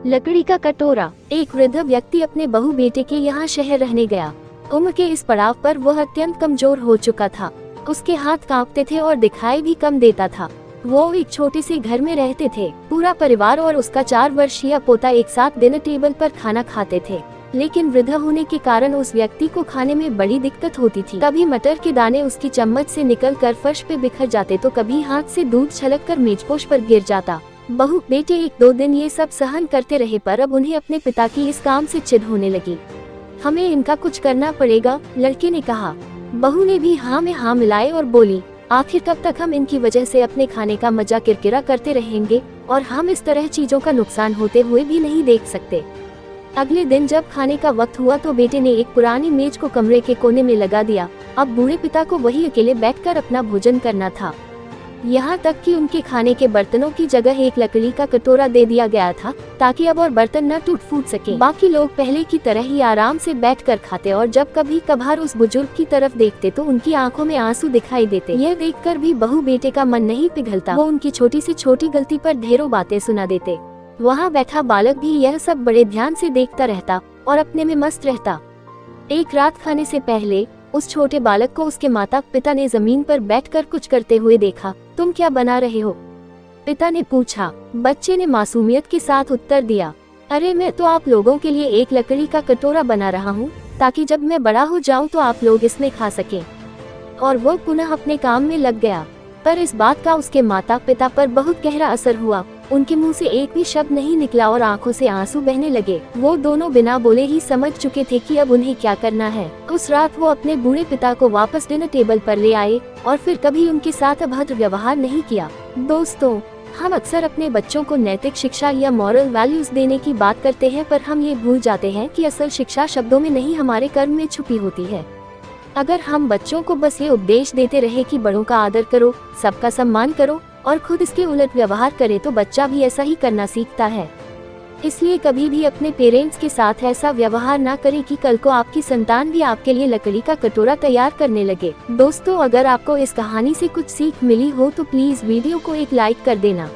लकड़ी का कटोरा। एक वृद्ध व्यक्ति अपने बहू बेटे के यहाँ शहर रहने गया। उम्र के इस पड़ाव पर वह अत्यंत कमजोर हो चुका था। उसके हाथ कांपते थे और दिखाई भी कम देता था। वो एक छोटे से घर में रहते थे। पूरा परिवार और उसका 4 वर्षीय पोता एक साथ डिनर टेबल पर खाना खाते थे। लेकिन वृद्ध होने के कारण उस व्यक्ति को खाने में बड़ी दिक्कत होती थी। कभी मटर के दाने उसकी चम्मच से निकलकर फर्श पे बिखर जाते तो कभी हाथ से दूध छलककर मेजपोश पर गिर जाता। बहू बेटे 1-2 दिन ये सब सहन करते रहे, पर अब उन्हें अपने पिता की इस काम से चिढ़ होने लगी। हमें इनका कुछ करना पड़ेगा, लड़के ने कहा। बहू ने भी हाँ में हाँ मिलाए और बोली, आखिर कब तक हम इनकी वजह से अपने खाने का मजा किरकिरा करते रहेंगे, और हम इस तरह चीजों का नुकसान होते हुए भी नहीं देख सकते। अगले दिन जब खाने का वक्त हुआ तो बेटे ने एक पुरानी मेज को कमरे के कोने में लगा दिया। अब बूढ़े पिता को वही अकेले बैठकर अपना भोजन करना था। यहाँ तक कि उनके खाने के बर्तनों की जगह एक लकड़ी का कटोरा दे दिया गया था, ताकि अब और बर्तन न टूट फूट सके। बाकी लोग पहले की तरह ही आराम से बैठकर खाते और जब कभी कभार उस बुजुर्ग की तरफ देखते तो उनकी आंखों में आंसू दिखाई देते। यह देखकर भी बहू बेटे का मन नहीं पिघलता। वो उनकी छोटी से छोटी गलती पर ढेरों बातें सुना देते। वहाँ बैठा बालक भी यह सब बड़े ध्यान से देखता रहता और अपने में मस्त रहता। एक रात खाने से पहले उस छोटे बालक को उसके माता पिता ने जमीन पर बैठकर कुछ करते हुए देखा। तुम क्या बना रहे हो? पिता ने पूछा। बच्चे ने मासूमियत के साथ उत्तर दिया, अरे मैं तो आप लोगों के लिए एक लकड़ी का कटोरा बना रहा हूँ, ताकि जब मैं बड़ा हो जाऊँ तो आप लोग इसमें खा सकें। और वो पुनः अपने काम में लग गया। पर इस बात का उसके माता पिता पर बहुत गहरा असर हुआ। उनके मुंह से एक भी शब्द नहीं निकला और आंखों से आंसू बहने लगे। वो दोनों बिना बोले ही समझ चुके थे कि अब उन्हें क्या करना है। उस रात वो अपने बूढ़े पिता को वापस डिनर टेबल पर ले आए और फिर कभी उनके साथ अभद्र व्यवहार नहीं किया। दोस्तों, हम अक्सर अपने बच्चों को नैतिक शिक्षा या मॉरल वैल्यूज देने की बात करते हैं, पर हम ये भूल जाते हैं कि असल शिक्षा शब्दों में नहीं हमारे कर्म में छुपी होती है। अगर हम बच्चों को बस ये उपदेश देते रहे कि बड़ों का आदर करो, सबका सम्मान करो और खुद इसके उलट व्यवहार करे तो बच्चा भी ऐसा ही करना सीखता है। इसलिए कभी भी अपने पेरेंट्स के साथ ऐसा व्यवहार ना करें कि कल को आपकी संतान भी आपके लिए लकड़ी का कटोरा तैयार करने लगे। दोस्तों, अगर आपको इस कहानी से कुछ सीख मिली हो तो प्लीज वीडियो को एक लाइक कर देना।